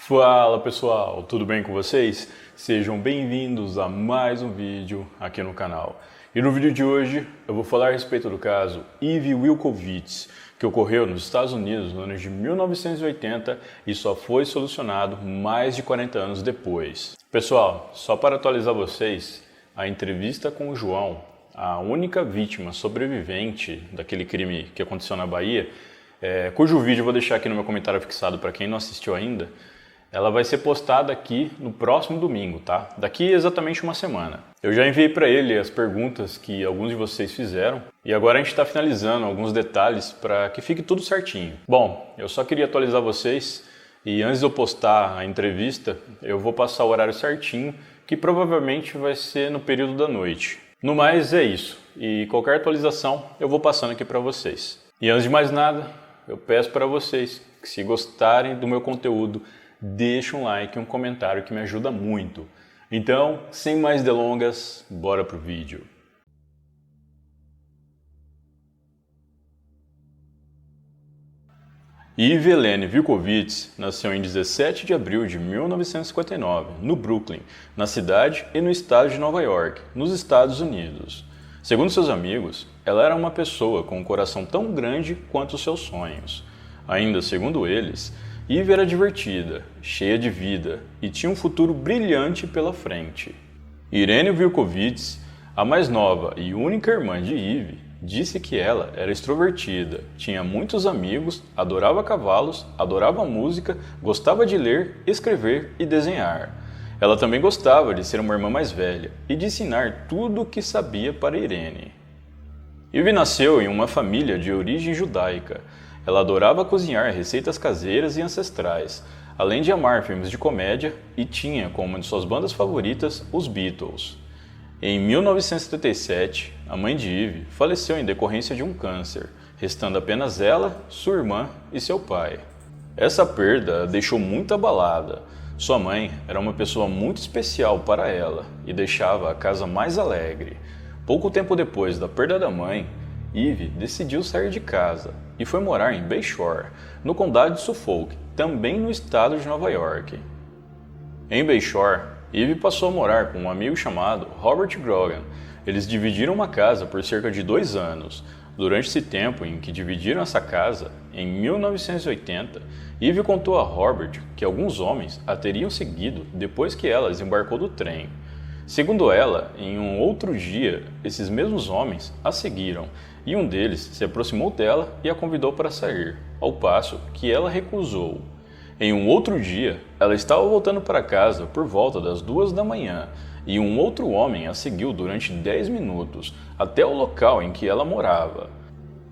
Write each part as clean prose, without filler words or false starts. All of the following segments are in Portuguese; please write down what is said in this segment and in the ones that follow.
Fala pessoal, tudo bem com vocês? Sejam bem-vindos a mais um vídeo aqui no canal. E no vídeo de hoje eu vou falar a respeito do caso Eve Wilkowitz, que ocorreu nos Estados Unidos no ano de 1980 e só foi solucionado mais de 40 anos depois. Pessoal, só para atualizar vocês, a entrevista com o João, a única vítima sobrevivente daquele crime que aconteceu na Bahia, cujo vídeo eu vou deixar aqui no meu comentário fixado para quem não assistiu ainda, ela vai ser postada aqui no próximo domingo, tá? Daqui exatamente uma semana. Eu já enviei para ele as perguntas que alguns de vocês fizeram e agora a gente está finalizando alguns detalhes para que fique tudo certinho. Bom, eu só queria atualizar vocês e antes de eu postar a entrevista, eu vou passar o horário certinho, que provavelmente vai ser no período da noite. No mais é isso, e qualquer atualização eu vou passando aqui para vocês. E antes de mais nada, eu peço para vocês que, se gostarem do meu conteúdo, deixe um like e um comentário que me ajuda muito. Então, sem mais delongas, bora pro vídeo. Eve Helene Wilkowitz nasceu em 17 de abril de 1959, no Brooklyn, na cidade e no estado de Nova York, nos Estados Unidos. Segundo seus amigos, ela era uma pessoa com um coração tão grande quanto os seus sonhos. Ainda segundo eles, Eve era divertida, cheia de vida e tinha um futuro brilhante pela frente. Irene Wilkowitz, a mais nova e única irmã de Eve, disse que ela era extrovertida, tinha muitos amigos, adorava cavalos, adorava música, gostava de ler, escrever e desenhar. Ela também gostava de ser uma irmã mais velha e de ensinar tudo o que sabia para Irene. Eve nasceu em uma família de origem judaica. Ela adorava cozinhar receitas caseiras e ancestrais, além de amar filmes de comédia e tinha como uma de suas bandas favoritas os Beatles. Em 1977, a mãe de Eve faleceu em decorrência de um câncer, restando apenas ela, sua irmã e seu pai. Essa perda a deixou muito abalada. Sua mãe era uma pessoa muito especial para ela e deixava a casa mais alegre. Pouco tempo depois da perda da mãe, Eve decidiu sair de casa e foi morar em Bayshore, no condado de Suffolk, também no estado de Nova York. Em Bayshore, Eve passou a morar com um amigo chamado Robert Grogan. Eles dividiram uma casa por cerca de 2 anos. Durante esse tempo em que dividiram essa casa, em 1980, Eve contou a Robert que alguns homens a teriam seguido depois que ela desembarcou do trem. Segundo ela, em um outro dia, esses mesmos homens a seguiram e um deles se aproximou dela e a convidou para sair, ao passo que ela recusou. Em um outro dia, ela estava voltando para casa por volta das 2 da manhã e um outro homem a seguiu durante 10 minutos até o local em que ela morava.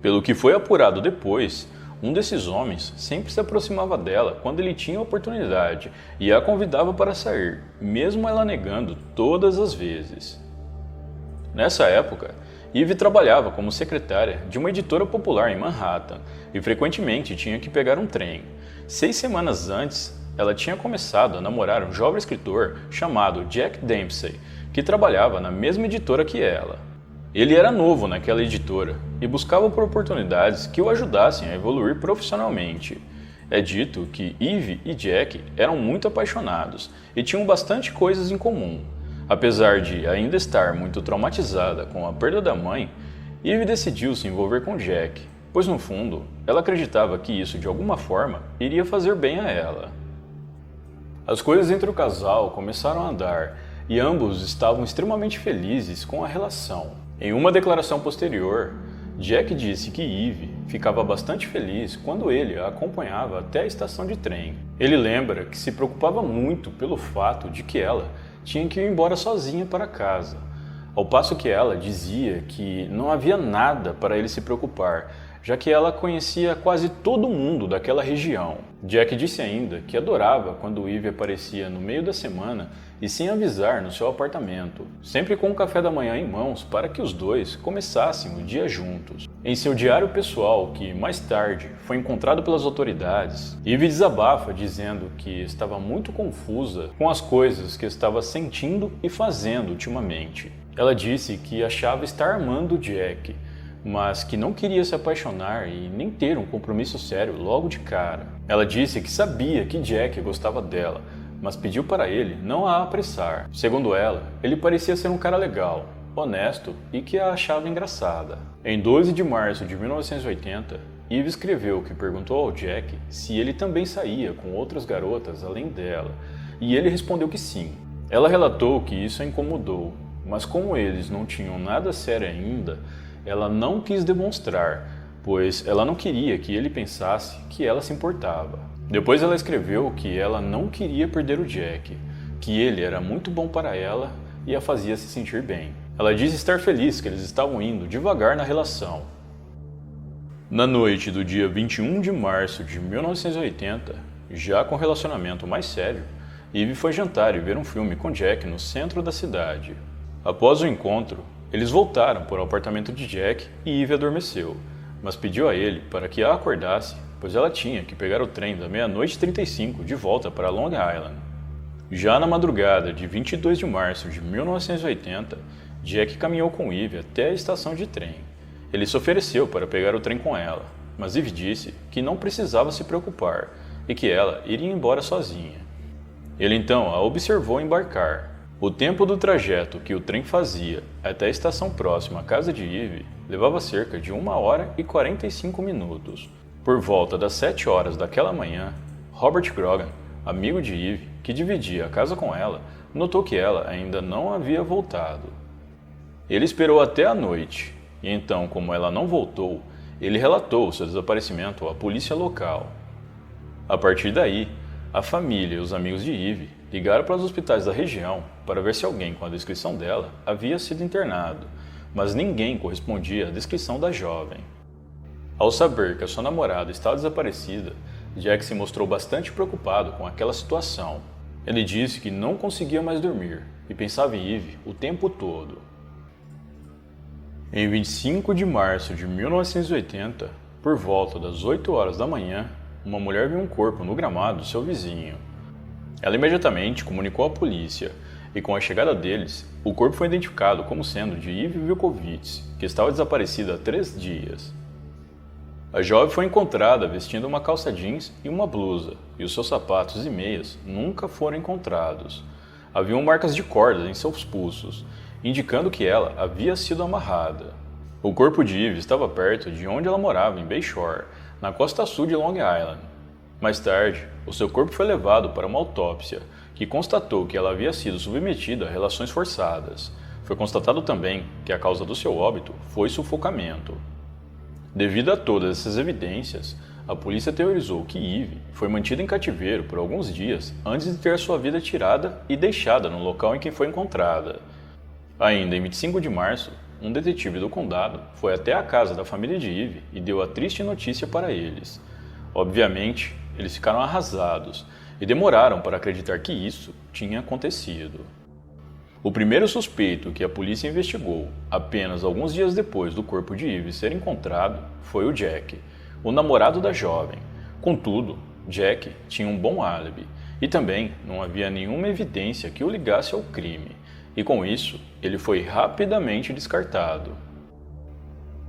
Pelo que foi apurado depois, um desses homens sempre se aproximava dela quando ele tinha oportunidade e a convidava para sair, mesmo ela negando todas as vezes. Nessa época, Eve trabalhava como secretária de uma editora popular em Manhattan e frequentemente tinha que pegar um trem. 6 semanas antes, ela tinha começado a namorar um jovem escritor chamado Jack Dempsey, que trabalhava na mesma editora que ela. Ele era novo naquela editora e buscava por oportunidades que o ajudassem a evoluir profissionalmente. É dito que Eve e Jack eram muito apaixonados e tinham bastante coisas em comum. Apesar de ainda estar muito traumatizada com a perda da mãe, Eve decidiu se envolver com Jack, pois no fundo, ela acreditava que isso de alguma forma iria fazer bem a ela. As coisas entre o casal começaram a andar e ambos estavam extremamente felizes com a relação. Em uma declaração posterior, Jack disse que Eve ficava bastante feliz quando ele a acompanhava até a estação de trem. Ele lembra que se preocupava muito pelo fato de que ela tinha que ir embora sozinha para casa, ao passo que ela dizia que não havia nada para ele se preocupar, já que ela conhecia quase todo mundo daquela região. Jack disse ainda que adorava quando Eve aparecia no meio da semana e sem avisar no seu apartamento, sempre com o café da manhã em mãos para que os dois começassem o dia juntos. Em seu diário pessoal, que mais tarde foi encontrado pelas autoridades, Eve desabafa dizendo que estava muito confusa com as coisas que estava sentindo e fazendo ultimamente. Ela disse que achava estar amando Jack, mas que não queria se apaixonar e nem ter um compromisso sério logo de cara. Ela disse que sabia que Jack gostava dela, mas pediu para ele não a apressar. Segundo ela, ele parecia ser um cara legal, honesto e que a achava engraçada. Em 12 de março de 1980, Eve escreveu que perguntou ao Jack se ele também saía com outras garotas além dela, e ele respondeu que sim. Ela relatou que isso a incomodou, mas como eles não tinham nada sério ainda, ela não quis demonstrar, pois ela não queria que ele pensasse que ela se importava. Depois ela escreveu que ela não queria perder o Jack, que ele era muito bom para ela e a fazia se sentir bem. Ela disse estar feliz que eles estavam indo devagar na relação. Na noite do dia 21 de março de 1980, já com relacionamento mais sério, Eve foi jantar e ver um filme com Jack no centro da cidade. Após o encontro, eles voltaram para o apartamento de Jack e Eve adormeceu, mas pediu a ele para que a acordasse, pois ela tinha que pegar o trem da 00:35 de volta para Long Island. Já na madrugada de 22 de março de 1980, Jack caminhou com Eve até a estação de trem. Ele se ofereceu para pegar o trem com ela, mas Eve disse que não precisava se preocupar e que ela iria embora sozinha. Ele então a observou embarcar. O tempo do trajeto que o trem fazia até a estação próxima à casa de Eve levava cerca de 1h45. Por volta das 7 horas daquela manhã, Robert Grogan, amigo de Eve, que dividia a casa com ela, notou que ela ainda não havia voltado. Ele esperou até a noite, e então, como ela não voltou, ele relatou seu desaparecimento à polícia local. A partir daí, a família e os amigos de Eve ligaram para os hospitais da região para ver se alguém com a descrição dela havia sido internado, mas ninguém correspondia à descrição da jovem. Ao saber que a sua namorada estava desaparecida, Jack se mostrou bastante preocupado com aquela situação. Ele disse que não conseguia mais dormir e pensava em Eve o tempo todo. Em 25 de março de 1980, por volta das 8 horas da manhã, uma mulher viu um corpo no gramado do seu vizinho. Ela imediatamente comunicou à polícia, e com a chegada deles, o corpo foi identificado como sendo de Eve Wilkowitz, que estava desaparecida há 3 dias. A jovem foi encontrada vestindo uma calça jeans e uma blusa, e os seus sapatos e meias nunca foram encontrados. Haviam marcas de cordas em seus pulsos, indicando que ela havia sido amarrada. O corpo de Eve estava perto de onde ela morava, em Bayshore, na costa sul de Long Island. Mais tarde, o seu corpo foi levado para uma autópsia, que constatou que ela havia sido submetida a relações forçadas. Foi constatado também que a causa do seu óbito foi sufocamento. Devido a todas essas evidências, a polícia teorizou que Eve foi mantida em cativeiro por alguns dias antes de ter sua vida tirada e deixada no local em que foi encontrada. Ainda em 25 de março, um detetive do condado foi até a casa da família de Eve e deu a triste notícia para eles. Obviamente, eles ficaram arrasados e demoraram para acreditar que isso tinha acontecido. O primeiro suspeito que a polícia investigou, apenas alguns dias depois do corpo de Eve ser encontrado, foi o Jack, o namorado da jovem. Contudo, Jack tinha um bom álibi e também não havia nenhuma evidência que o ligasse ao crime. E com isso, ele foi rapidamente descartado.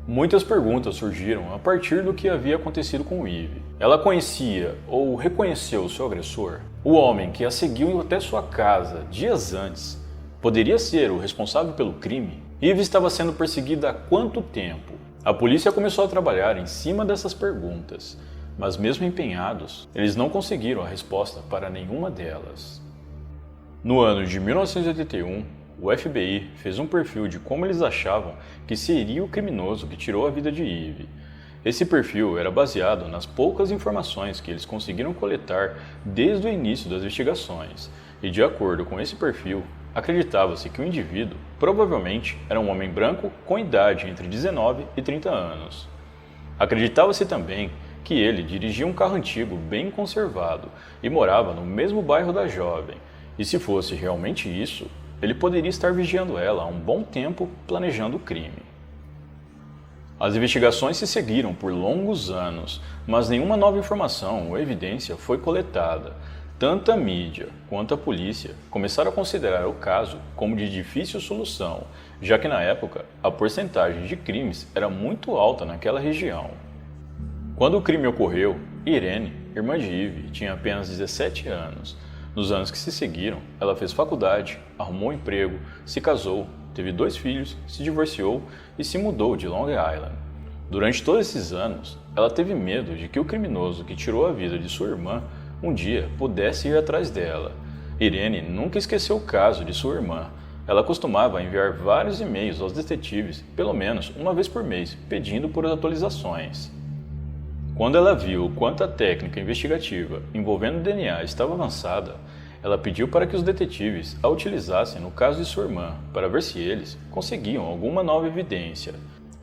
Muitas perguntas surgiram a partir do que havia acontecido com Eve. Ela conhecia ou reconheceu seu agressor? O homem que a seguiu até sua casa dias antes poderia ser o responsável pelo crime? Eve estava sendo perseguida há quanto tempo? A polícia começou a trabalhar em cima dessas perguntas, mas mesmo empenhados, eles não conseguiram a resposta para nenhuma delas. No ano de 1981, o FBI fez um perfil de como eles achavam que seria o criminoso que tirou a vida de Eve. Esse perfil era baseado nas poucas informações que eles conseguiram coletar desde o início das investigações, e de acordo com esse perfil, acreditava-se que o indivíduo provavelmente era um homem branco com idade entre 19 e 30 anos. Acreditava-se também que ele dirigia um carro antigo bem conservado e morava no mesmo bairro da jovem, e se fosse realmente isso, ele poderia estar vigiando ela há um bom tempo, planejando o crime. As investigações se seguiram por longos anos, mas nenhuma nova informação ou evidência foi coletada. Tanto a mídia quanto a polícia começaram a considerar o caso como de difícil solução, já que na época a porcentagem de crimes era muito alta naquela região. Quando o crime ocorreu, Irene, irmã de Eve, tinha apenas 17 anos. Nos anos que se seguiram, ela fez faculdade, arrumou um emprego, se casou, teve 2 filhos, se divorciou e se mudou de Long Island. Durante todos esses anos, ela teve medo de que o criminoso que tirou a vida de sua irmã um dia pudesse ir atrás dela. Irene nunca esqueceu o caso de sua irmã. Ela costumava enviar vários e-mails aos detetives, pelo menos uma vez por mês, pedindo por atualizações. Quando ela viu o quanto a técnica investigativa envolvendo DNA estava avançada, ela pediu para que os detetives a utilizassem no caso de sua irmã, para ver se eles conseguiam alguma nova evidência.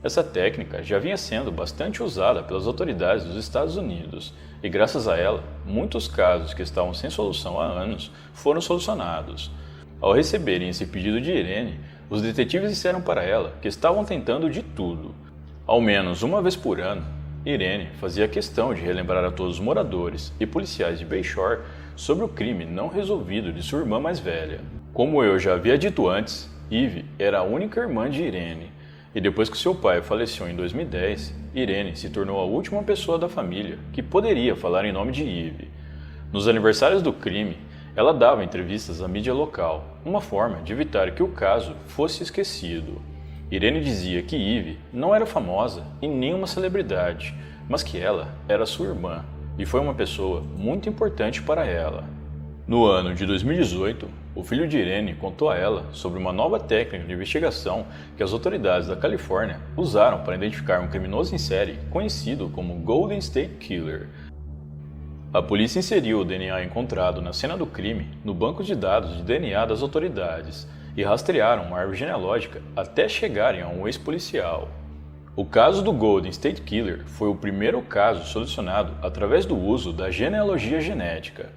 Essa técnica já vinha sendo bastante usada pelas autoridades dos Estados Unidos, e graças a ela, muitos casos que estavam sem solução há anos foram solucionados. Ao receberem esse pedido de Irene, os detetives disseram para ela que estavam tentando de tudo. Ao menos uma vez por ano, Irene fazia questão de relembrar a todos os moradores e policiais de Bayshore sobre o crime não resolvido de sua irmã mais velha. Como eu já havia dito antes, Eve era a única irmã de Irene, e depois que seu pai faleceu em 2010, Irene se tornou a última pessoa da família que poderia falar em nome de Eve. Nos aniversários do crime, ela dava entrevistas à mídia local, uma forma de evitar que o caso fosse esquecido. Irene dizia que Eve não era famosa e nem uma celebridade, mas que ela era sua irmã e foi uma pessoa muito importante para ela. No ano de 2018, o filho de Irene contou a ela sobre uma nova técnica de investigação que as autoridades da Califórnia usaram para identificar um criminoso em série conhecido como Golden State Killer. A polícia inseriu o DNA encontrado na cena do crime no banco de dados de DNA das autoridades e rastrearam uma árvore genealógica até chegarem a um ex-policial. O caso do Golden State Killer foi o primeiro caso solucionado através do uso da genealogia genética.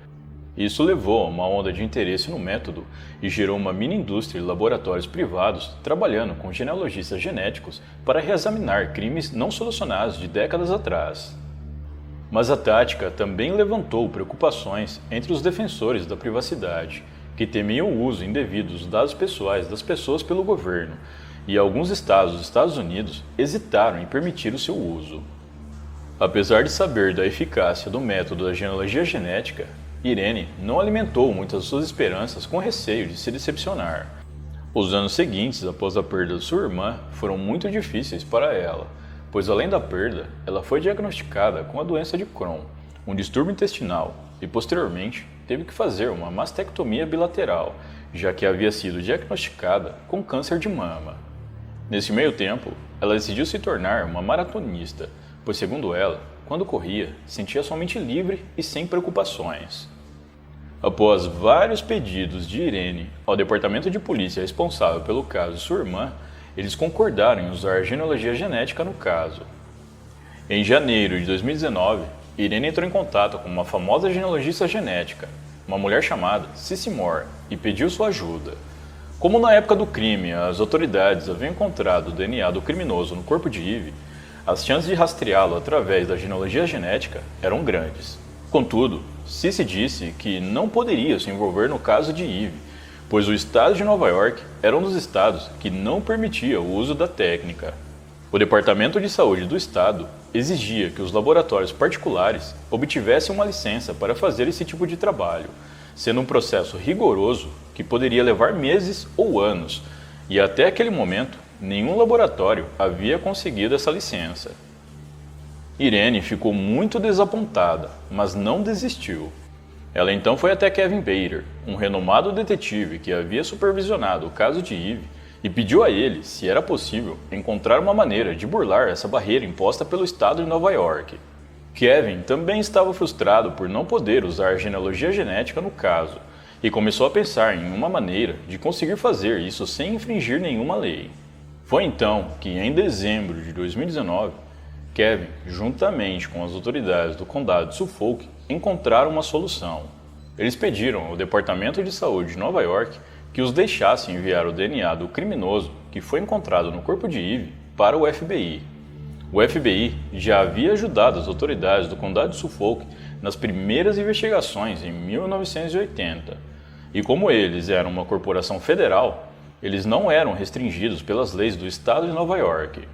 Isso levou a uma onda de interesse no método e gerou uma mini-indústria de laboratórios privados trabalhando com genealogistas genéticos para reexaminar crimes não solucionados de décadas atrás. Mas a tática também levantou preocupações entre os defensores da privacidade, que temiam o uso indevido dos dados pessoais das pessoas pelo governo, e alguns estados dos Estados Unidos hesitaram em permitir o seu uso. Apesar de saber da eficácia do método da genealogia genética, Irene não alimentou muitas suas esperanças com receio de se decepcionar. Os anos seguintes após a perda de sua irmã foram muito difíceis para ela, pois além da perda, ela foi diagnosticada com a doença de Crohn, um distúrbio intestinal, e posteriormente teve que fazer uma mastectomia bilateral, já que havia sido diagnosticada com câncer de mama. Nesse meio tempo, ela decidiu se tornar uma maratonista, pois segundo ela, quando corria, sentia sua mente livre e sem preocupações. Após vários pedidos de Irene ao departamento de polícia responsável pelo caso de sua irmã, eles concordaram em usar a genealogia genética no caso. Em janeiro de 2019, Irene entrou em contato com uma famosa genealogista genética, uma mulher chamada Cissy Moore, e pediu sua ajuda. Como na época do crime as autoridades haviam encontrado o DNA do criminoso no corpo de Eve, as chances de rastreá-lo através da genealogia genética eram grandes. Contudo, Cissy disse que não poderia se envolver no caso de Eve, pois o estado de Nova York era um dos estados que não permitia o uso da técnica. O Departamento de Saúde do estado exigia que os laboratórios particulares obtivessem uma licença para fazer esse tipo de trabalho, sendo um processo rigoroso que poderia levar meses ou anos, e até aquele momento, nenhum laboratório havia conseguido essa licença. Irene ficou muito desapontada, mas não desistiu. Ela então foi até Kevin Bader, um renomado detetive que havia supervisionado o caso de Eve, e pediu a ele se era possível encontrar uma maneira de burlar essa barreira imposta pelo estado de Nova York. Kevin também estava frustrado por não poder usar a genealogia genética no caso, e começou a pensar em uma maneira de conseguir fazer isso sem infringir nenhuma lei. Foi então que, em dezembro de 2019, Kevin, juntamente com as autoridades do condado de Suffolk, encontraram uma solução. Eles pediram ao Departamento de Saúde de Nova York que os deixasse enviar o DNA do criminoso que foi encontrado no corpo de Eve para o FBI. O FBI já havia ajudado as autoridades do condado de Suffolk nas primeiras investigações em 1980, e como eles eram uma corporação federal, eles não eram restringidos pelas leis do estado de Nova York.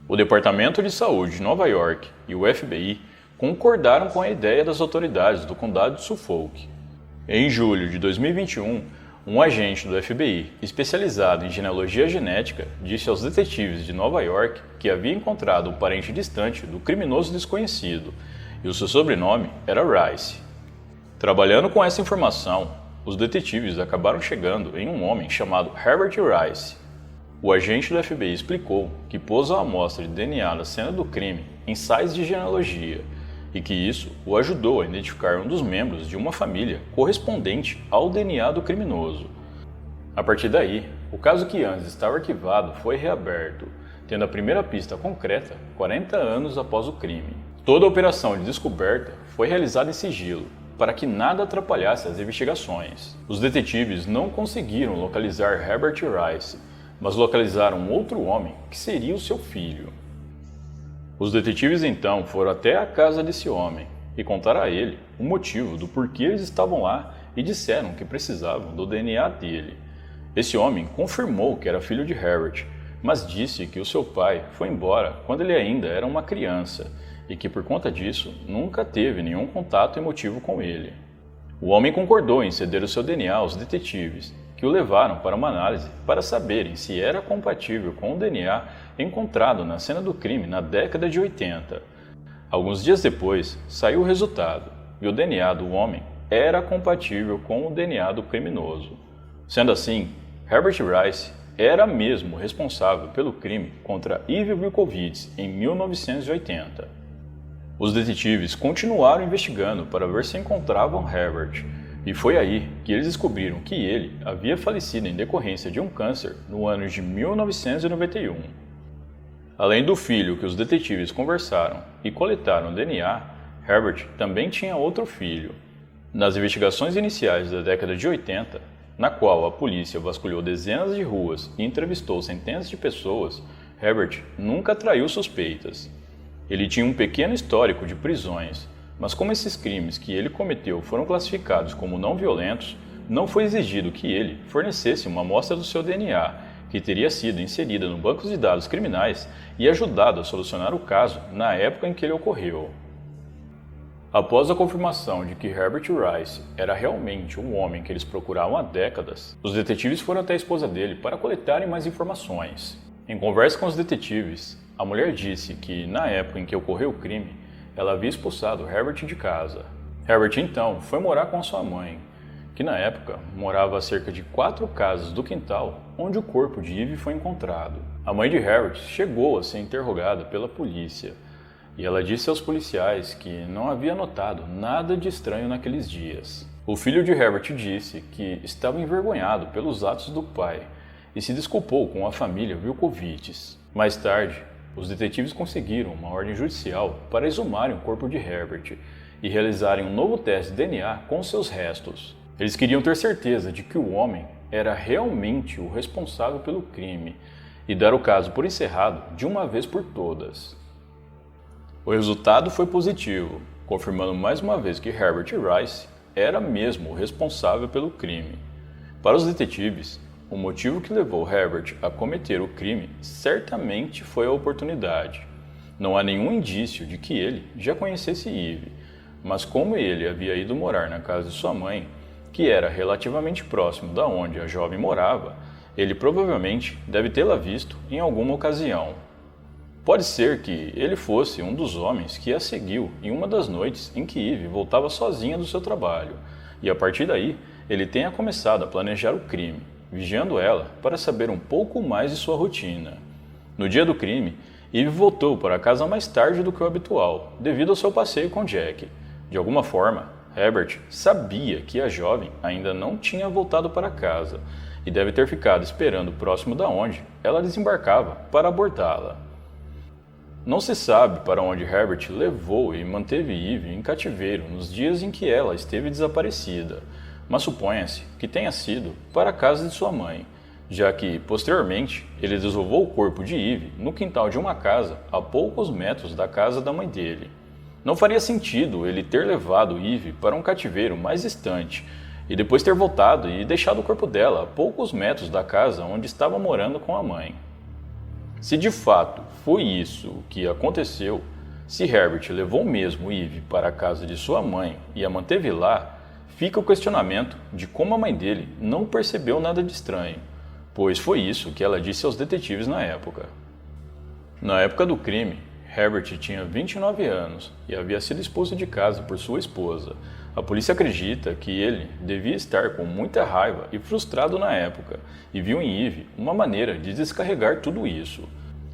O Departamento de Saúde de Nova York e o FBI concordaram com a ideia das autoridades do condado de Suffolk. Em julho de 2021, um agente do FBI, especializado em genealogia genética, disse aos detetives de Nova York que havia encontrado um parente distante do criminoso desconhecido, e o seu sobrenome era Rice. Trabalhando com essa informação, os detetives acabaram chegando em um homem chamado Herbert Rice. O agente do FBI explicou que pôs a amostra de DNA da cena do crime em sites de genealogia e que isso o ajudou a identificar um dos membros de uma família correspondente ao DNA do criminoso. A partir daí, o caso que antes estava arquivado foi reaberto, tendo a primeira pista concreta 40 anos após o crime. Toda a operação de descoberta foi realizada em sigilo, para que nada atrapalhasse as investigações. Os detetives não conseguiram localizar Herbert Rice, mas localizaram outro homem que seria o seu filho. Os detetives então foram até a casa desse homem e contaram a ele o motivo do porquê eles estavam lá e disseram que precisavam do DNA dele. Esse homem confirmou que era filho de Herbert, mas disse que o seu pai foi embora quando ele ainda era uma criança e que por conta disso nunca teve nenhum contato emotivo com ele. O homem concordou em ceder o seu DNA aos detetives, que o levaram para uma análise para saberem se era compatível com o DNA encontrado na cena do crime na década de 80. Alguns dias depois, saiu o resultado, e o DNA do homem era compatível com o DNA do criminoso. Sendo assim, Herbert Rice era mesmo responsável pelo crime contra Yves Wilkowitz em 1980. Os detetives continuaram investigando para ver se encontravam Herbert, e foi aí que eles descobriram que ele havia falecido em decorrência de um câncer no ano de 1991. Além do filho que os detetives conversaram e coletaram DNA, Herbert também tinha outro filho. Nas investigações iniciais da década de 80, na qual a polícia vasculhou dezenas de ruas e entrevistou centenas de pessoas, Herbert nunca atraiu suspeitas. Ele tinha um pequeno histórico de prisões, mas como esses crimes que ele cometeu foram classificados como não violentos, não foi exigido que ele fornecesse uma amostra do seu DNA, que teria sido inserida no banco de dados criminais e ajudado a solucionar o caso na época em que ele ocorreu. Após a confirmação de que Herbert Rice era realmente um homem que eles procuravam há décadas, os detetives foram até a esposa dele para coletarem mais informações. Em conversa com os detetives, a mulher disse que, na época em que ocorreu o crime, ela havia expulsado Herbert de casa. Herbert então foi morar com sua mãe, que na época morava a cerca de 4 casas do quintal onde o corpo de Yves foi encontrado. A mãe de Herbert chegou a ser interrogada pela polícia e ela disse aos policiais que não havia notado nada de estranho naqueles dias. O filho de Herbert disse que estava envergonhado pelos atos do pai e se desculpou com a família Wilkowitz. Mais tarde, os detetives conseguiram uma ordem judicial para exumarem o corpo de Herbert e realizarem um novo teste de DNA com seus restos. Eles queriam ter certeza de que o homem era realmente o responsável pelo crime e dar o caso por encerrado de uma vez por todas. O resultado foi positivo, confirmando mais uma vez que Herbert Rice era mesmo o responsável pelo crime. Para os detetives, o motivo que levou Herbert a cometer o crime certamente foi a oportunidade. Não há nenhum indício de que ele já conhecesse Yves, mas como ele havia ido morar na casa de sua mãe, que era relativamente próximo da onde a jovem morava, ele provavelmente deve tê-la visto em alguma ocasião. Pode ser que ele fosse um dos homens que a seguiu em uma das noites em que Yves voltava sozinha do seu trabalho, e a partir daí ele tenha começado a planejar o crime, vigiando ela para saber um pouco mais de sua rotina. No dia do crime, Yves voltou para casa mais tarde do que o habitual, devido ao seu passeio com Jack. De alguma forma, Herbert sabia que a jovem ainda não tinha voltado para casa e deve ter ficado esperando próximo da onde ela desembarcava para abordá-la. Não se sabe para onde Herbert levou e manteve Yves em cativeiro nos dias em que ela esteve desaparecida, mas suponha-se que tenha sido para a casa de sua mãe, já que, posteriormente, ele desovou o corpo de Yves no quintal de uma casa a poucos metros da casa da mãe dele. Não faria sentido ele ter levado Yves para um cativeiro mais distante e depois ter voltado e deixado o corpo dela a poucos metros da casa onde estava morando com a mãe. Se de fato foi isso o que aconteceu, Se Herbert levou mesmo Eve para a casa de sua mãe e a manteve lá, fica o questionamento de como a mãe dele não percebeu nada de estranho, pois foi isso que ela disse aos detetives na época. Na época do crime, Herbert tinha 29 anos e havia sido expulso de casa por sua esposa. A polícia acredita que ele devia estar com muita raiva e frustrado na época e viu em Eve uma maneira de descarregar tudo isso.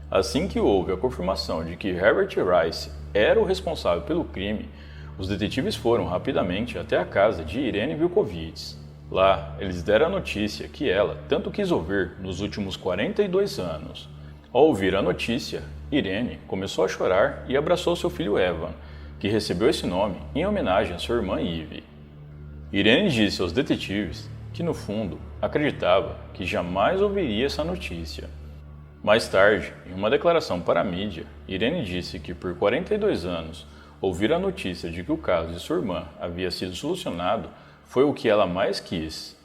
Assim que houve a confirmação de que Herbert Rice era o responsável pelo crime, os detetives foram rapidamente até a casa de Irene Vilkovits. Lá, eles deram a notícia que ela tanto quis ouvir nos últimos 42 anos. Ao ouvir a notícia, Irene começou a chorar e abraçou seu filho Evan, que recebeu esse nome em homenagem à sua irmã Eve. Irene disse aos detetives que, no fundo, acreditava que jamais ouviria essa notícia. Mais tarde, em uma declaração para a mídia, Irene disse que por 42 anos, ouvir a notícia de que o caso de sua irmã havia sido solucionado foi o que ela mais quis.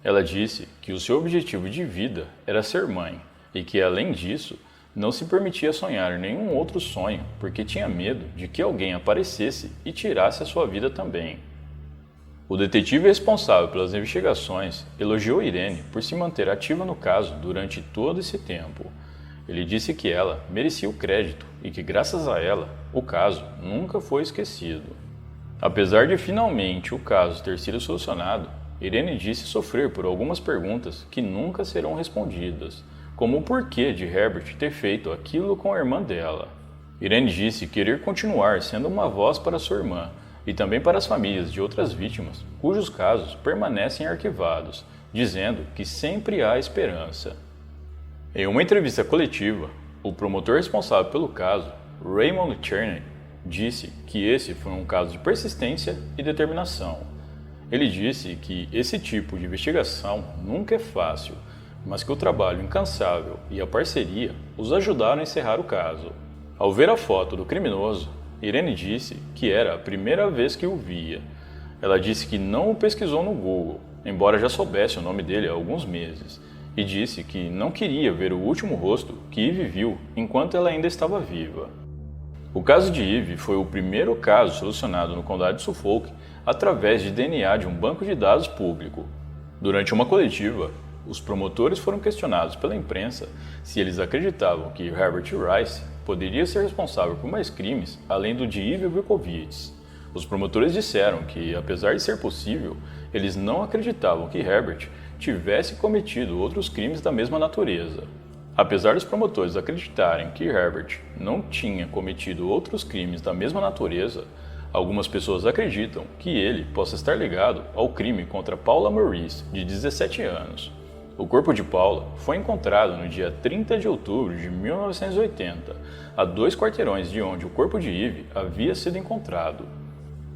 Ela disse que o seu objetivo de vida era ser mãe e que, além disso, não se permitia sonhar nenhum outro sonho porque tinha medo de que alguém aparecesse e tirasse a sua vida também. O detetive responsável pelas investigações elogiou Irene por se manter ativa no caso durante todo esse tempo. Ele disse que ela merecia o crédito e que, graças a ela, o caso nunca foi esquecido. Apesar de finalmente o caso ter sido solucionado, Irene disse sofrer por algumas perguntas que nunca serão respondidas, como o porquê de Herbert ter feito aquilo com a irmã dela. Irene disse querer continuar sendo uma voz para sua irmã e também para as famílias de outras vítimas cujos casos permanecem arquivados, dizendo que sempre há esperança. Em uma entrevista coletiva, o promotor responsável pelo caso, Raymond Cherney, disse que esse foi um caso de persistência e determinação. Ele disse que esse tipo de investigação nunca é fácil, mas que o trabalho incansável e a parceria os ajudaram a encerrar o caso. Ao ver a foto do criminoso, Irene disse que era a primeira vez que o via. Ela disse que não o pesquisou no Google, embora já soubesse o nome dele há alguns meses, e disse que não queria ver o último rosto que Eve viu enquanto ela ainda estava viva. O caso de Eve foi o primeiro caso solucionado no condado de Suffolk através de DNA de um banco de dados público. Durante uma coletiva, os promotores foram questionados pela imprensa se eles acreditavam que Herbert Rice poderia ser responsável por mais crimes além do de Eve Vilkovits. Os promotores disseram que, apesar de ser possível, eles não acreditavam que Herbert tivesse cometido outros crimes da mesma natureza. Apesar dos promotores acreditarem que Herbert não tinha cometido outros crimes da mesma natureza, algumas pessoas acreditam que ele possa estar ligado ao crime contra Paula Maurice, de 17 anos. O corpo de Paula foi encontrado no dia 30 de outubro de 1980, a 2 quarteirões de onde o corpo de Eve havia sido encontrado.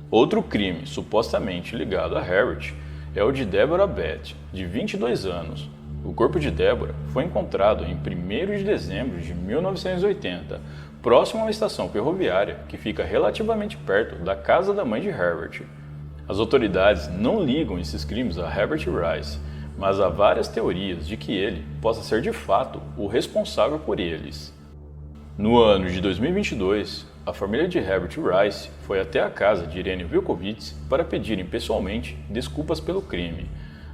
Outro crime supostamente ligado a Herbert é o de Deborah Beth, de 22 anos. O corpo de Deborah foi encontrado em 1º de dezembro de 1980, próximo a uma estação ferroviária que fica relativamente perto da casa da mãe de Herbert. As autoridades não ligam esses crimes a Herbert Rice, mas há várias teorias de que ele possa ser de fato o responsável por eles. No ano de 2022, a família de Herbert Rice foi até a casa de Irene Vilkovits para pedirem pessoalmente desculpas pelo crime.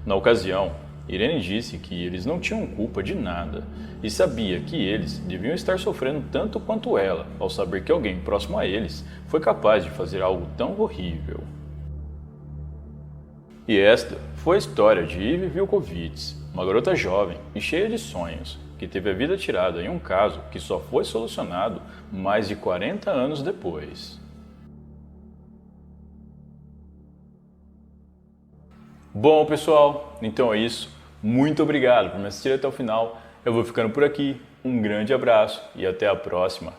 Na ocasião, Irene disse que eles não tinham culpa de nada e sabia que eles deviam estar sofrendo tanto quanto ela ao saber que alguém próximo a eles foi capaz de fazer algo tão horrível. E esta foi a história de Eve Vilkovits, uma garota jovem e cheia de sonhos, que teve a vida tirada em um caso que só foi solucionado mais de 40 anos depois. Bom, pessoal, então é isso. Muito obrigado por me assistir até o final. Eu vou ficando por aqui. Um grande abraço e até a próxima.